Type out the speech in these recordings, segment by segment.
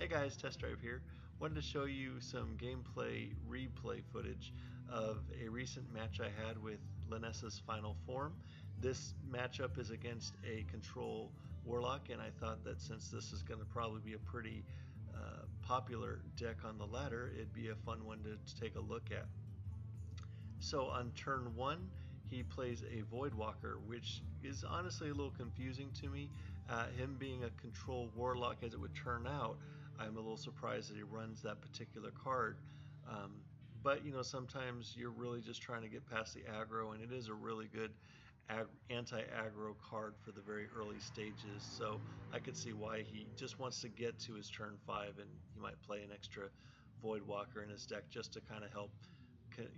Hey guys, Test Drive here. Wanted to show you some gameplay replay footage of a recent match I had with Lynessas Final Form. This matchup is against a control warlock, and I thought that since this is going to probably be a pretty popular deck on the ladder, it'd be a fun one to take a look at. So on turn 1, he plays a Voidwalker, which is honestly a little confusing to me. Him being a control warlock, as it would turn out, I'm a little surprised that he runs that particular card. But you know, sometimes you're really just trying to get past the aggro, and it is a really good anti-aggro card for the very early stages. So I could see why he just wants to get to his turn 5, and he might play an extra Voidwalker in his deck just to kind of help,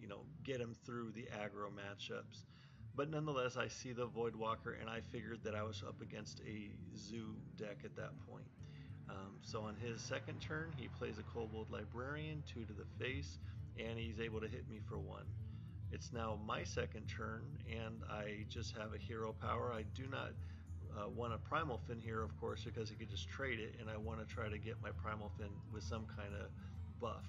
you know, get him through the aggro matchups. But nonetheless, I see the Voidwalker, and I figured that I was up against a Zoo deck at that point. So on his second turn, he plays a Kobold Librarian, 2 to the face, and he's able to hit me for 1. It's now my second turn, and I just have a hero power. I do not want a Primal Fin here, of course, because he could just trade it, and I want to try to get my Primal Fin with some kind of buff.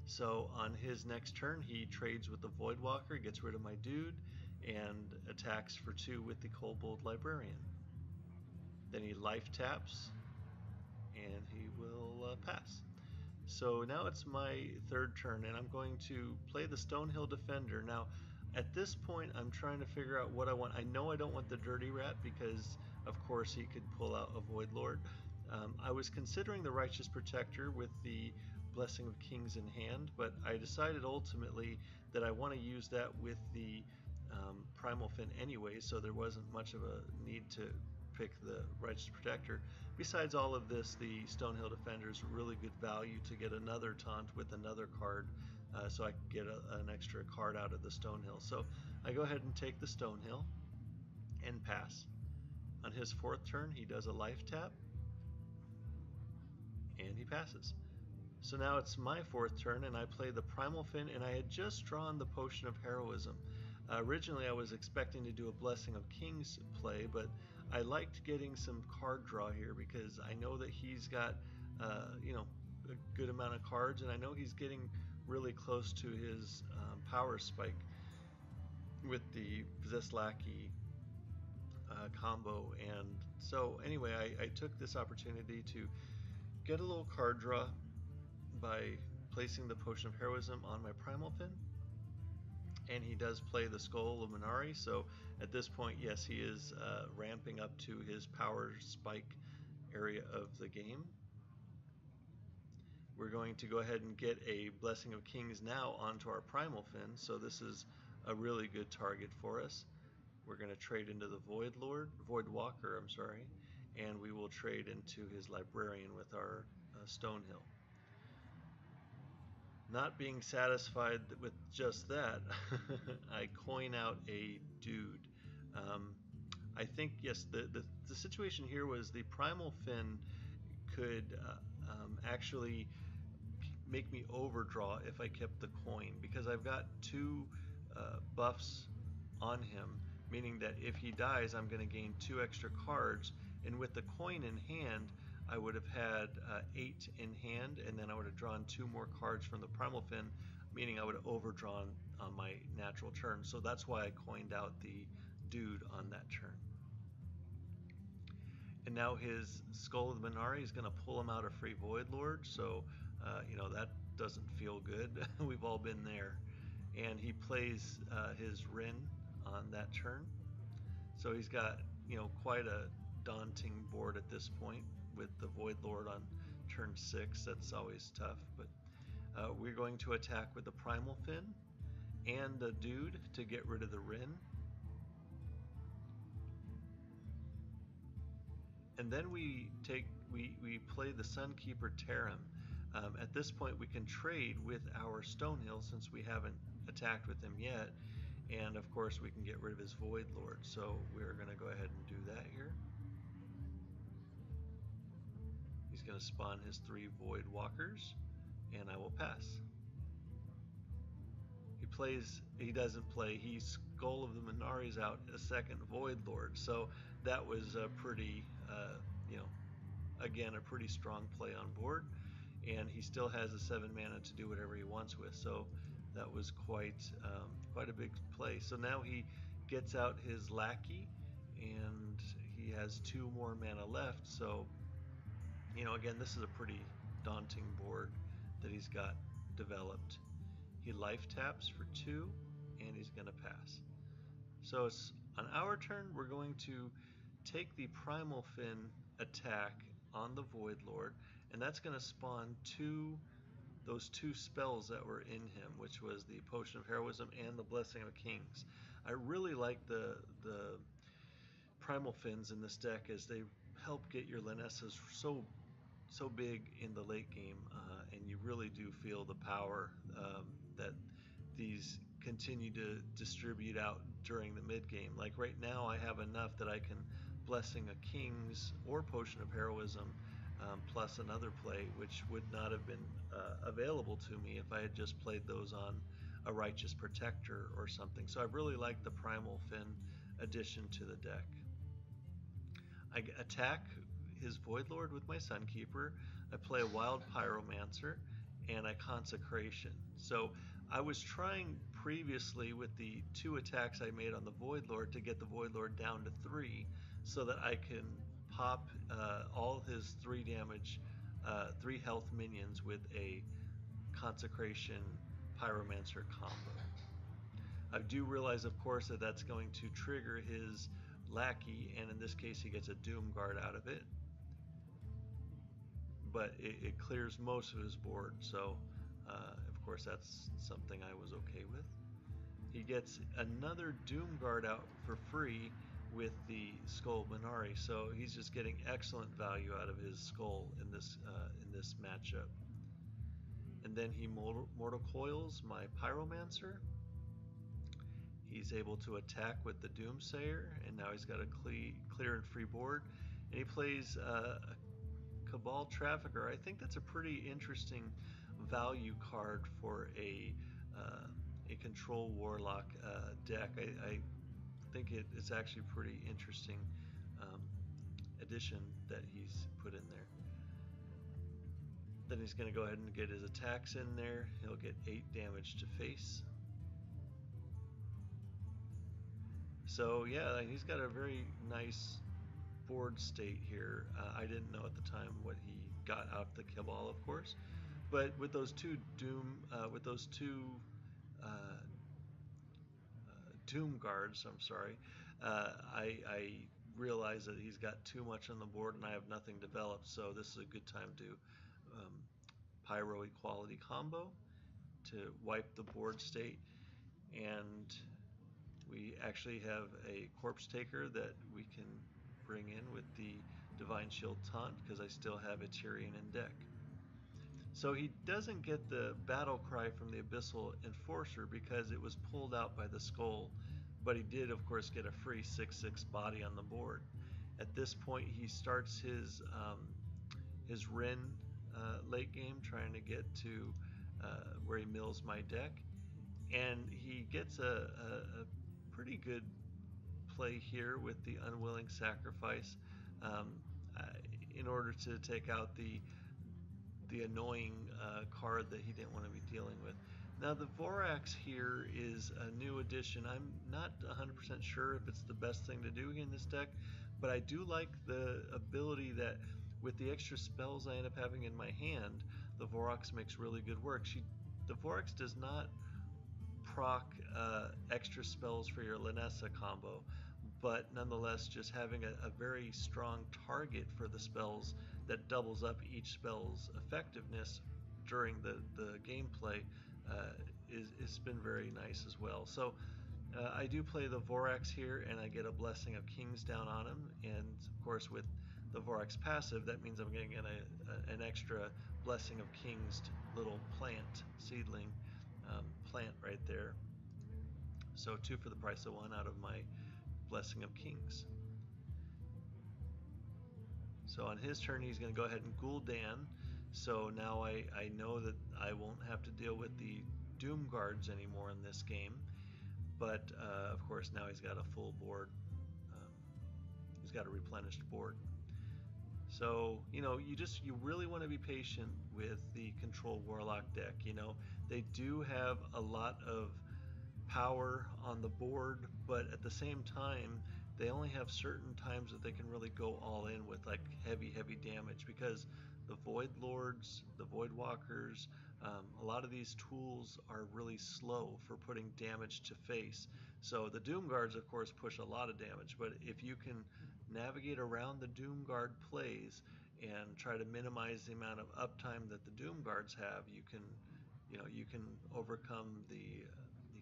So on his next turn, he trades with the Voidwalker, gets rid of my dude, and attacks for 2 with the Kobold Librarian. Then he life taps, and he will pass. So now it's my third turn, and I'm going to play the Stonehill Defender. Now, at this point, I'm trying to figure out what I want. I know I don't want the Dirty Rat because, of course, he could pull out a Void Lord. I was considering the Righteous Protector with the Blessing of Kings in hand, but I decided ultimately that I want to use that with the Primal Fin anyway, so there wasn't much of a need to pick the Righteous Protector. Besides all of this, the Stonehill Defender is really good value to get another taunt with another card, so I can get an extra card out of the Stonehill. So I go ahead and take the Stonehill and pass. On his fourth turn, he does a life tap, and he passes. So now it's my fourth turn, and I play the Primal Fin, and I had just drawn the Potion of Heroism. Originally, I was expecting to do a Blessing of Kings play, but I liked getting some card draw here because I know that he's got, you know, a good amount of cards, and I know he's getting really close to his power spike with the Possessed Lackey combo. And so anyway, I took this opportunity to get a little card draw by placing the Potion of Heroism on my Primal Fin. And he does play the Skull of Minari, so at this point, yes, he is ramping up to his power spike area of the game. We're going to go ahead and get a Blessing of Kings now onto our Primal Fin, so this is a really good target for us. We're going to trade into the Voidwalker, I'm sorry, and we will trade into his Librarian with our Stonehill. Not being satisfied with just that, I coin out a dude. I think, yes, the situation here was the Primal Fin could actually make me overdraw if I kept the coin, because I've got 2 buffs on him, meaning that if he dies, I'm going to gain 2 extra cards, and with the coin in hand, I would have had 8 in hand, and then I would have drawn 2 more cards from the Primal Fin, meaning I would have overdrawn on my natural turn. So that's why I coined out the dude on that turn. And now his Skull of the Minari is going to pull him out a free Void Lord, so you know, that doesn't feel good. We've all been there. And he plays his Rin on that turn. So he's got, you know, quite a daunting board at this point with the Void Lord on turn 6. That's always tough, but we're going to attack with the Primal Fin and the dude to get rid of the Rin. And then we play the Sunkeeper Terran. At this point, we can trade with our Stonehill since we haven't attacked with him yet, and of course we can get rid of his Void Lord. So we're going to go ahead and do that here. He's going to spawn his 3 Void Walkers, and I will pass. He doesn't play, he Skull of the Minari's out a second Void Lord, so that was pretty, you know, again, a pretty strong play on board, and he still has the 7 mana to do whatever he wants with. So that was quite a big play. So now he gets out his lackey, and he has 2 more mana left. So again, this is a pretty daunting board that he's got developed. He life taps for 2, and he's going to pass. So it's on our turn. We're going to take the Primal Fin attack on the Void Lord, and that's going to spawn those 2 spells that were in him, which was the Potion of Heroism and the Blessing of Kings. I really like the Primal Fins in this deck, as they help get your Lynessas so big in the late game, and you really do feel the power that these continue to distribute out during the mid game. Like right now, I have enough that I can Blessing of Kings or Potion of Heroism plus another play, which would not have been available to me if I had just played those on a Righteous Protector or something. So I really like the Primal Fin addition to the deck. I attack his Void Lord with my Sunkeeper. I play a Wild Pyromancer, and I Consecration. So I was trying previously with the 2 attacks I made on the Void Lord to get the Void Lord down to 3, so that I can pop all his 3 damage, 3 health minions with a Consecration Pyromancer combo. I do realize, of course, that that's going to trigger his lackey, and in this case he gets a Doom Guard out of it, but it clears most of his board, so of course that's something I was okay with. He gets another Doom Guard out for free with the Skull Minari, so he's just getting excellent value out of his skull in this matchup. And then he Mortal Coils my Pyromancer. He's able to attack with the Doomsayer, and now he's got a clear and free board. And he plays a Cabal Trafficker. I think that's a pretty interesting value card for a Control Warlock deck. I think it's actually pretty interesting addition that he's put in there. Then he's going to go ahead and get his attacks in there. He'll get 8 damage to face. So yeah, he's got a very nice board state here. I didn't know at the time what he got out the Cabal, of course, but with those 2 Doom Guards, I realize that he's got too much on the board and I have nothing developed, so this is a good time to Pyro Equality combo to wipe the board state. And we actually have a Corpse Taker that we can bring in with the Divine Shield Taunt, because I still have a Tyrion in deck. So he doesn't get the Battle Cry from the Abyssal Enforcer because it was pulled out by the Skull, but he did of course get a free 6/6 body on the board. At this point he starts his Rin late game, trying to get to where he mills my deck, and he gets a pretty good play here with the Unwilling Sacrifice in order to take out the annoying card that he didn't want to be dealing with. Now the Vorax here is a new addition. I'm not 100% sure if it's the best thing to do in this deck, but I do like the ability that with the extra spells I end up having in my hand, the Vorax makes really good work. The Vorax does not proc extra spells for your Lynessa combo, but nonetheless just having a very strong target for the spells that doubles up each spell's effectiveness during the gameplay has been very nice as well. So I do play the Vorax here, and I get a Blessing of Kings down on him, and of course with the Vorax passive, that means I'm getting an extra Blessing of Kings little plant, seedling plant right there. So 2 for the price of 1 out of my Blessing of Kings. So on his turn he's going to go ahead and Gul'dan. So now I know that I won't have to deal with the Doom Guards anymore in this game, but of course now he's got a full board. He's got a replenished board. So, you really want to be patient with the Control Warlock deck. They do have a lot of power on the board, but at the same time, they only have certain times that they can really go all in with like heavy damage, because the Void Lords, the Void Walkers, a lot of these tools are really slow for putting damage to face. So the Doom Guards, of course, push a lot of damage, but if you can navigate around the Doom Guard plays and try to minimize the amount of uptime that the Doom Guards have, you can overcome the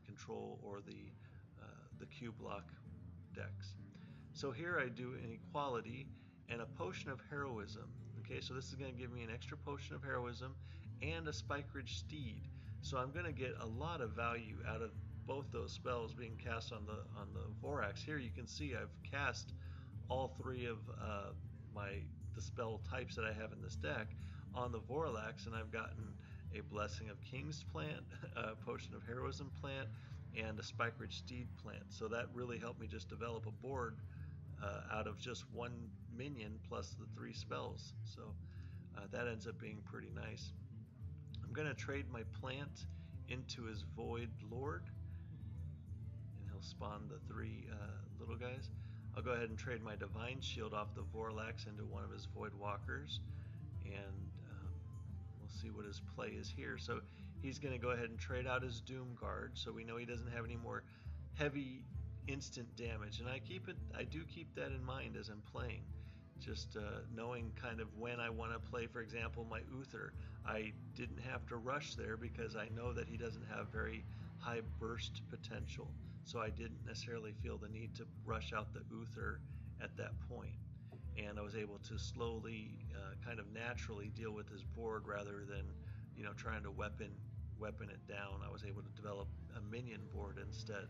control or the Q block decks. So here I do an equality and a potion of heroism. Okay, so this is going to give me an extra potion of heroism and a Spike Ridge Steed. So I'm going to get a lot of value out of both those spells being cast on the Vorax. Here you can see I've cast all three of the spell types that I have in this deck on the Vorlax, and I've gotten a Blessing of Kings plant, a Potion of Heroism plant, and a Spike Ridge Steed plant. So that really helped me just develop a board out of just one minion plus the three spells. So that ends up being pretty nice. I'm going to trade my plant into his Void Lord, and he'll spawn the three little guys. I'll go ahead and trade my Divine Shield off the Vorlax into one of his Void Walkers, and we'll see what his play is here. So he's going to go ahead and trade out his Doom Guard, so we know he doesn't have any more heavy instant damage. And I do keep that in mind as I'm playing, just knowing kind of when I want to play. For example, my Uther, I didn't have to rush there because I know that he doesn't have very high burst potential, so I didn't necessarily feel the need to rush out the Uther at that point. And I was able to slowly, kind of naturally deal with his board rather than, trying to weapon it down. I was able to develop a minion board instead.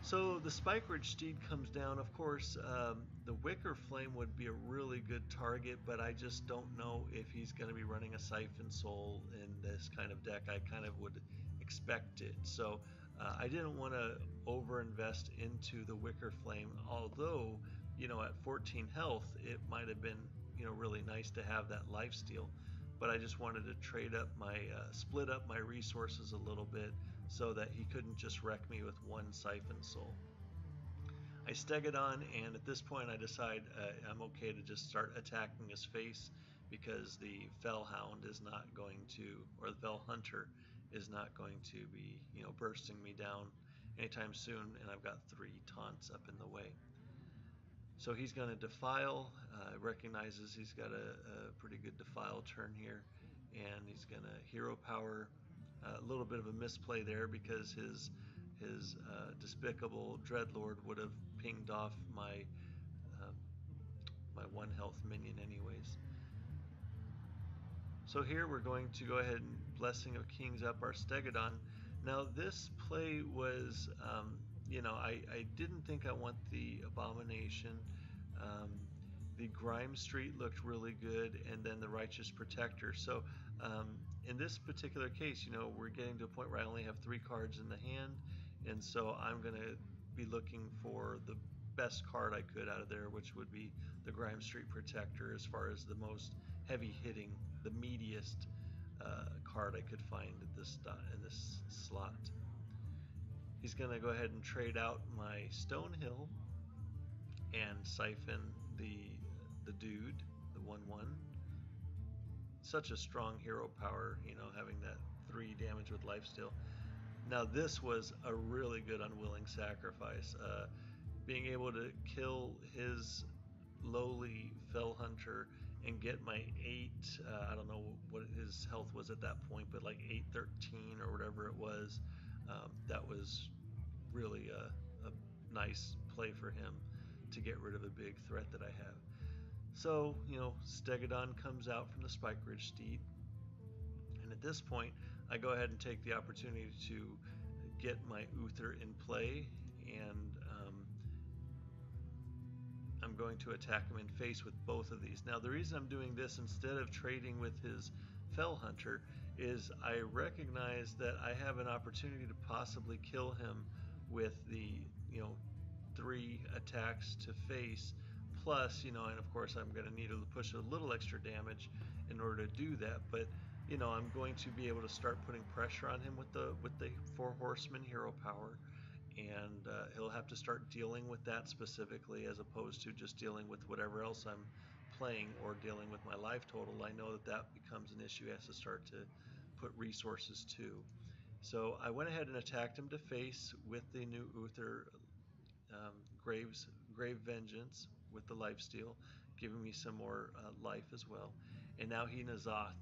So the Spike Ridge Steed comes down. Of course, the Wicker Flame would be a really good target, but I just don't know if he's going to be running a Siphon Soul in this kind of deck. I kind of would expect it. So I didn't want to overinvest into the Wicker Flame, although, at 14 health, it might have been, really nice to have that lifesteal. But I just wanted to split up my resources a little bit so that he couldn't just wreck me with one Siphon Soul. I Stegodon, and at this point I decide I'm okay to just start attacking his face, because the Fellhound is not going to, or the Fell Hunter is not going to be, bursting me down anytime soon, and I've got 3 taunts up in the way. So he's going to Defile, recognizes he's got a pretty good Defile turn here, and he's going to Hero Power. A little bit of a misplay there, because his Despicable Dreadlord would have pinged off my 1 health minion anyways. So here we're going to go ahead and Blessing of Kings up our Stegodon. Now this play was, I didn't think I want the Abomination. The Grime Street looked really good, and then the Righteous Protector. So in this particular case, we're getting to a point where I only have 3 cards in the hand, and so I'm going to be looking for the best card I could out of there, which would be the Grime Street Protector, as far as the most heavy hitting, the meatiest card I could find in this slot. He's going to go ahead and trade out my Stonehill and siphon the dude, the 1/1. Such a strong hero power, having that 3 damage with lifesteal. Now this was a really good unwilling sacrifice. Being able to kill his lowly Fell Hunter and get my 8, I don't know what his health was at that point, but like 813 or whatever it was, that was really a nice play for him to get rid of a big threat that I have. So, Stegodon comes out from the Spike Ridge Steed, and at this point I go ahead and take the opportunity to get my Uther in play, and I'm going to attack him in face with both of these. Now the reason I'm doing this instead of trading with his Fell Hunter is I recognize that I have an opportunity to possibly kill him with the 3 attacks to face plus, and of course I'm going to need to push a little extra damage in order to do that. But I'm going to be able to start putting pressure on him with the four horsemen hero power, and he'll have to start dealing with that specifically, as opposed to just dealing with whatever else I'm playing or dealing with my life total. I know that becomes an issue. He has to start to put resources to. So I went ahead and attacked him to face with the new Uther um, Grave Vengeance with the lifesteal, giving me some more life as well. And now he Nazoth.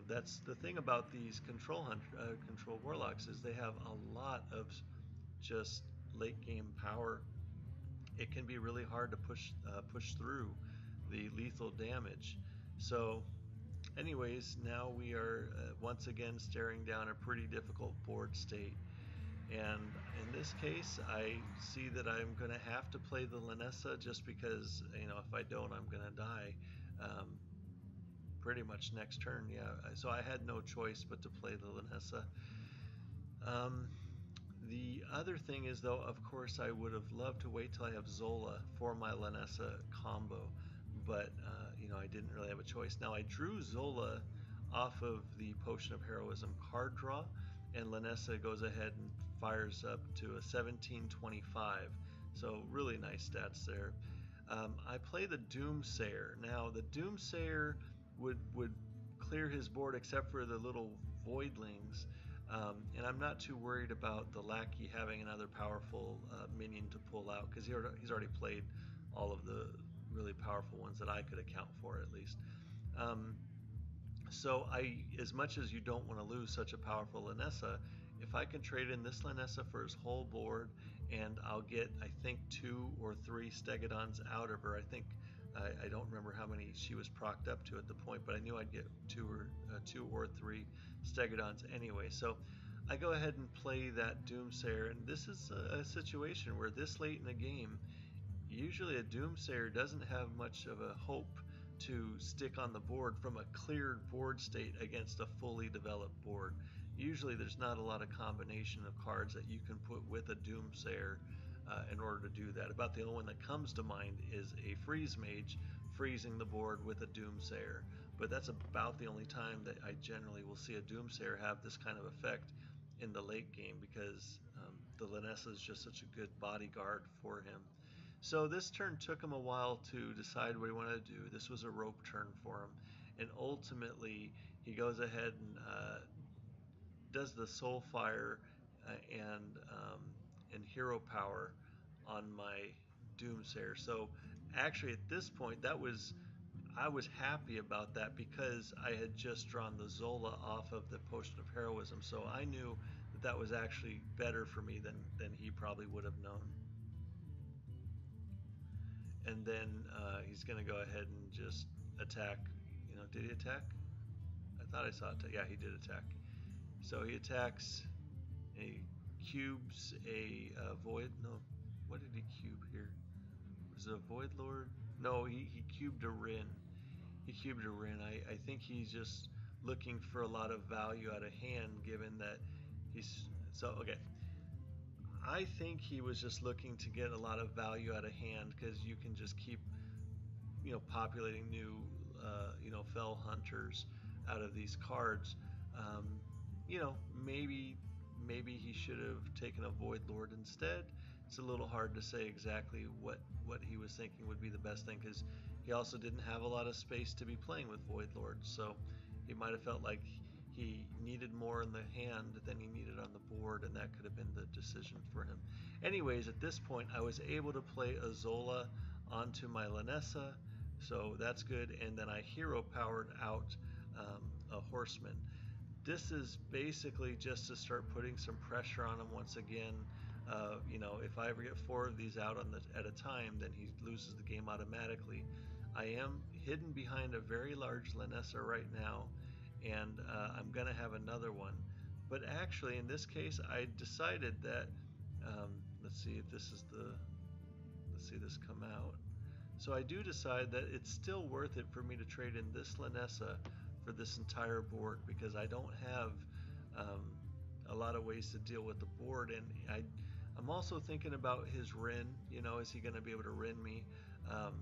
That's the thing about these control warlocks, is they have a lot of just late game power. It can be really hard to push through the lethal damage. So, anyways, now we are once again staring down a pretty difficult board state. And in this case, I see that I'm going to have to play the Lynessa, just because, if I don't, I'm going to die pretty much next turn. Yeah, so I had no choice but to play the Lynessa. The other thing is, though, of course, I would have loved to wait till I have Zola for my Lynessa combo, but I didn't really have a choice. Now I drew Zola off of the Potion of Heroism card draw, and Lynessa goes ahead and fires up to a 1725. So really nice stats there. I play the Doomsayer. Now the Doomsayer would clear his board except for the little voidlings. And I'm not too worried about the lackey having another powerful minion to pull out, because he's already played all of the really powerful ones that I could account for, at least. So as much as you don't want to lose such a powerful Lynessa, if I can trade in this Lynessa for his whole board, and I'll get, I think, 2 or 3 Stegodons out of her. I don't remember how many she was procced up to at the point, but I knew I'd get 2 or 3 Stegodons anyway. So I go ahead and play that Doomsayer, and this is a situation where this late in the game, usually a Doomsayer doesn't have much of a hope to stick on the board from a cleared board state against a fully developed board. Usually there's not a lot of combination of cards that you can put with a Doomsayer in order to do that. About the only one that comes to mind is a Freeze Mage freezing the board with a Doomsayer. But that's about the only time that I generally will see a Doomsayer have this kind of effect in the late game, because the Lynessa is just such a good bodyguard for him. So this turn took him a while to decide what he wanted to do. This was a rope turn for him. And ultimately, he goes ahead and does the Soulfire and Hero Power on my Doomsayer. So actually at this point, I was happy about that, because I had just drawn the Zola off of the Potion of Heroism. So I knew that was actually better for me than he probably would have known. And then he's going to go ahead and just attack. Did he attack? I thought I saw it. Yeah, he did attack. So he attacks, and he cubes a void. No, what did he cube here? Was it a Void Lord? No, he cubed a Rin. He cubed a Rin. I think he's just looking for a lot of value out of hand, given that he's... So, okay. I think he was just looking to get a lot of value out of hand, because you can just keep, populating new, fell hunters out of these cards. Maybe he should have taken a Void Lord instead. It's a little hard to say exactly what he was thinking would be the best thing, because he also didn't have a lot of space to be playing with Void Lords, so he might have felt like he needed more in the hand than he needed on the board, and that could have been the decision for him. Anyways, at this point, I was able to play a Zola onto my Lynessa, so that's good, and then I hero powered out a Horseman. This is basically just to start putting some pressure on him once again. If I ever get 4 of these out at a time, then he loses the game automatically. I am hidden behind a very large Lynessa right now, and I'm going to have another one. But actually, in this case, I decided that, let's see this come out. So I do decide that it's still worth it for me to trade in this Lynessa for this entire board, because I don't have a lot of ways to deal with the board, and I'm also thinking about his Rin. Is he going to be able to Rin me? Um,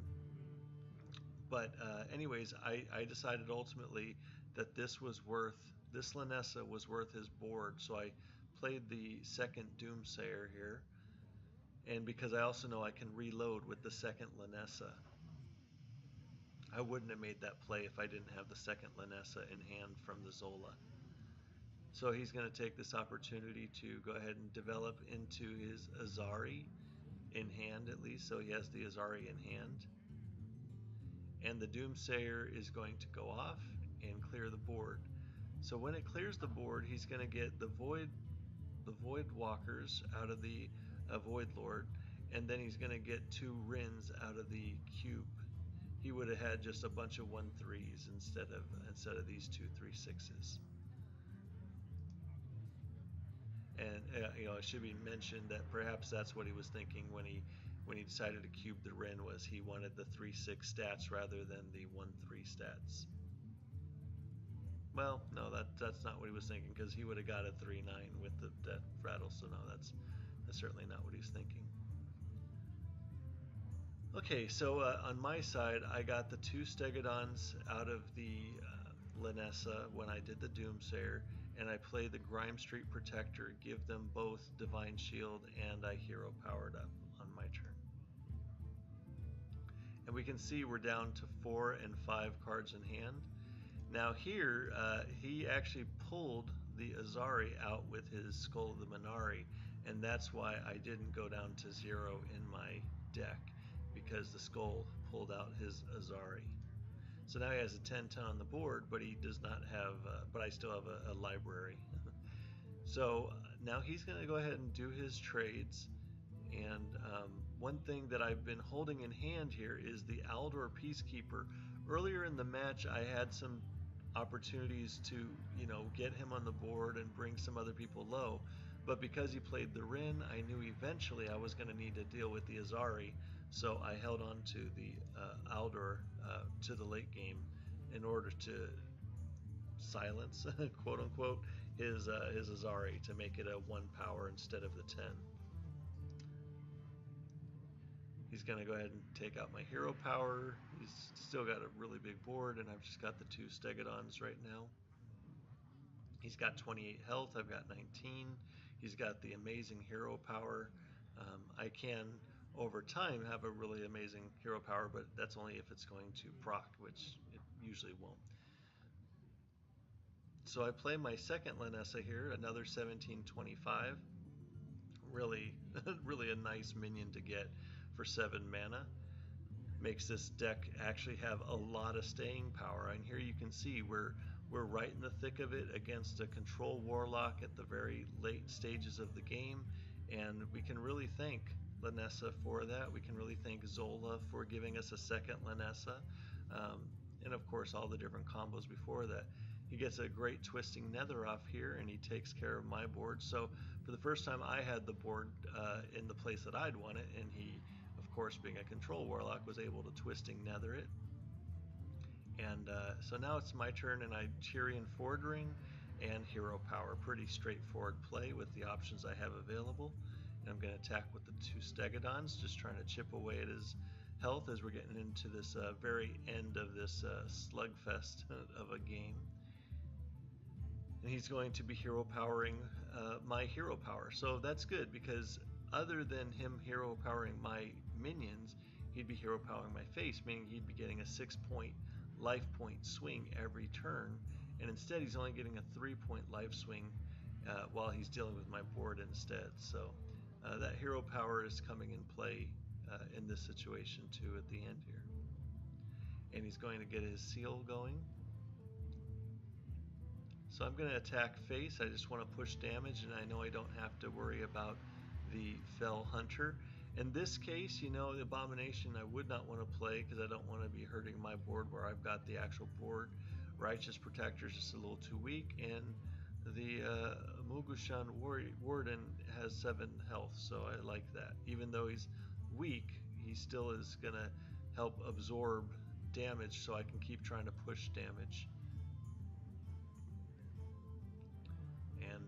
but anyways, I decided ultimately that this Lynessa was worth his board, so I played the second Doomsayer here, and because I also know I can reload with the second Lynessa. I wouldn't have made that play if I didn't have the second Lynessa in hand from the Zola. So he's going to take this opportunity to go ahead and develop into his Azari in hand, at least, so he has the Azari in hand. And the Doomsayer is going to go off and clear the board. So when it clears the board, he's going to get the Void Walkers out of the Void Lord, and then he's going to get 2 Rins out of the cube. He would have had just a bunch of 1/3s instead of these 2 3/6s. And it should be mentioned that perhaps that's what he was thinking when he decided to cube the Rin, was he wanted the 3/6 stats rather than the 1/3 stats. Well, no, that's not what he was thinking, because he would have got a 3/9 with that rattle. So no, that's certainly not what he's thinking. Okay, so on my side, I got the 2 Stegodons out of the Lynessa when I did the Doomsayer, and I play the Grime Street Protector, give them both Divine Shield, and I hero powered up on my turn. And we can see we're down to 4 and 5 cards in hand. Now here, he actually pulled the Azari out with his Skull of the Minari, and that's why I didn't go down to 0 in my deck, because the Skull pulled out his Azari. So now he has a 10-10 on the board, but he does not have, but I still have a library. So now he's going to go ahead and do his trades. And one thing that I've been holding in hand here is the Aldor Peacekeeper. Earlier in the match, I had some opportunities to, get him on the board and bring some other people low. But because he played the Rin, I knew eventually I was going to need to deal with the Azari. So I held on to the Aldor to the late game in order to silence, quote unquote, his Azari, to make it a 1 power instead of the 10. He's going to go ahead and take out my hero power. He's still got a really big board, and I've just got the 2 Stegodons right now. He's got 28 health, I've got 19. He's got the amazing hero power. I can, over time, have a really amazing hero power, but that's only if it's going to proc, which it usually won't. So I play my second Lynessa here, another 1725. Really, really a nice minion to get for 7 mana. Makes this deck actually have a lot of staying power. And here you can see we're right in the thick of it against a control warlock at the very late stages of the game, and we can really thank Lynessa for that. We can really thank Zola for giving us a second Lynessa, and of course all the different combos before that. He gets a great Twisting Nether off here, and he takes care of my board. So for the first time, I had the board in the place that I'd want it, and he, of course, being a control warlock, was able to Twisting Nether it. And so now it's my turn, and I Tyrian Fordring and hero power. Pretty straightforward play with the options I have available. And I'm going to attack with the 2 Stegodons, just trying to chip away at his health as we're getting into this very end of this slugfest of a game. And he's going to be hero powering my hero power. So that's good, because other than him hero powering my minions, he'd be hero powering my face, meaning he'd be getting a 6-point life point swing every turn, and instead he's only getting a 3-point life swing while he's dealing with my board instead. So that hero power is coming in play in this situation too at the end here. And he's going to get his seal going. So I'm going to attack face. I just want to push damage, and I know I don't have to worry about the Fell Hunter. In this case, the Abomination I would not want to play, because I don't want to be hurting my board where I've got the actual board. Righteous Protector is just a little too weak, and the Mugushan Warden has 7 health, so I like that. Even though he's weak, he still is going to help absorb damage, so I can keep trying to push damage. And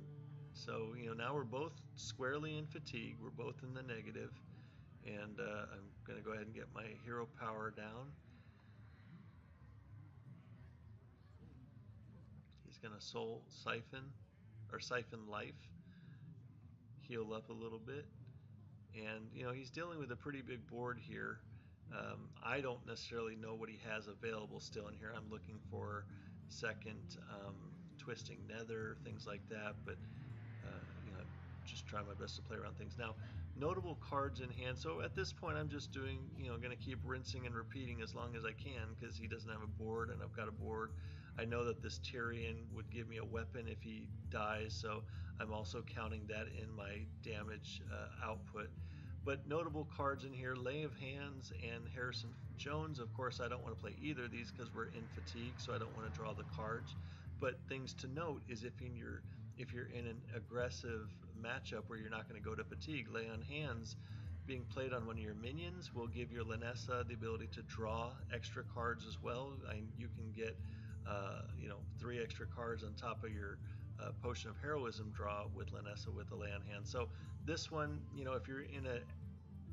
so, now we're both squarely in fatigue. We're both in the negative. And I'm going to go ahead and get my hero power down. He's going to soul siphon, or siphon life, heal up a little bit. And, you know, he's dealing with a pretty big board here. I don't necessarily know what he has available still in here. I'm looking for second twisting nether, things like that. But you know, just trying my best to play around things. Now, notable cards in hand. So at this point, I'm just doing, you know, going to keep rinsing and repeating as long as I can because he doesn't have a board and I've got a board. I know that this Tyrion would give me a weapon if he dies, so I'm also counting that in my damage output. But notable cards in here, Lay of Hands and Harrison Jones. Of course, I don't want to play either of these because we're in fatigue, so I don't want to draw the cards. But things to note is if you're in an aggressive matchup where you're not going to go to fatigue, Lay on Hands being played on one of your minions will give your Lynessa the ability to draw extra cards as well. You can get you know, 3 extra cards on top of your Potion of Heroism draw with Lynessa with the Lay on Hands. So this one, you know, if you're in a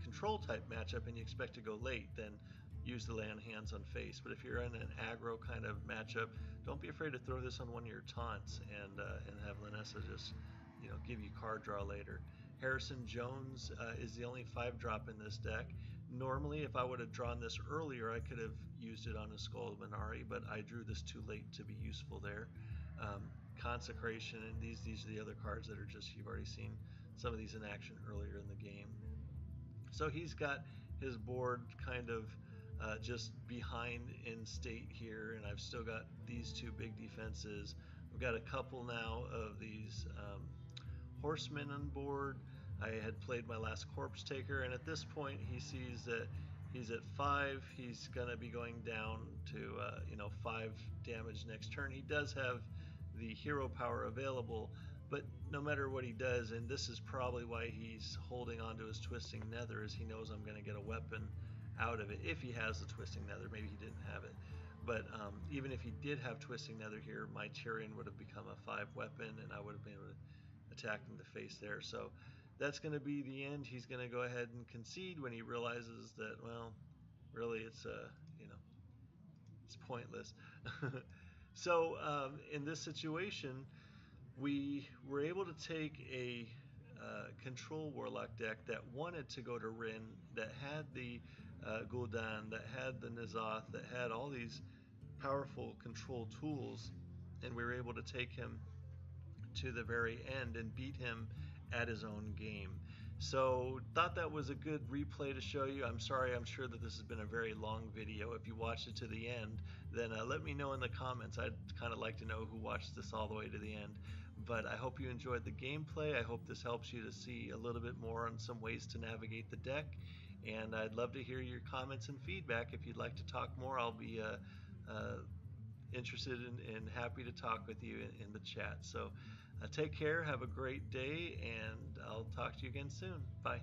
control type matchup and you expect to go late, then use the Lay on Hands on face. But if you're in an aggro kind of matchup, don't be afraid to throw this on one of your taunts and have Lynessa just, you know, give you card draw later. Harrison Jones is the only 5-drop in this deck. Normally, if I would have drawn this earlier, I could have used it on a Skull of Minari, but I drew this too late to be useful there. Consecration, and these are the other cards that are just, you've already seen some of these in action earlier in the game. So he's got his board kind of just behind in state here, and I've still got these 2 big defenses. We've got a couple now of these horsemen on board. I had played my last Corpse Taker, and at this point he sees that he's at 5. He's going to be going down to you know, 5 damage next turn. He does have the hero power available, but no matter what he does, and this is probably why he's holding on to his Twisting Nether, is he knows I'm going to get a weapon out of it if he has the Twisting Nether. Maybe he didn't have it, but even if he did have Twisting Nether here, my Tyrion would have become a 5 weapon and I would have been able to attack him to face there. So that's going to be the end. He's going to go ahead and concede when he realizes that, well, really it's you know, it's pointless. So in this situation, we were able to take a control warlock deck that wanted to go to Rin, that had the Gul'dan, that had the N'Zoth, that had all these powerful control tools, and we were able to take him to the very end and beat him at his own game. So thought that was a good replay to show you. I'm sorry, I'm sure that this has been a very long video. If you watched it to the end, then let me know in the comments. I'd kind of like to know who watched this all the way to the end. But I hope you enjoyed the gameplay. I hope this helps you to see a little bit more on some ways to navigate the deck. And I'd love to hear your comments and feedback. If you'd like to talk more, I'll be interested and happy to talk with you in the chat. So take care, have a great day, and I'll talk to you again soon. Bye.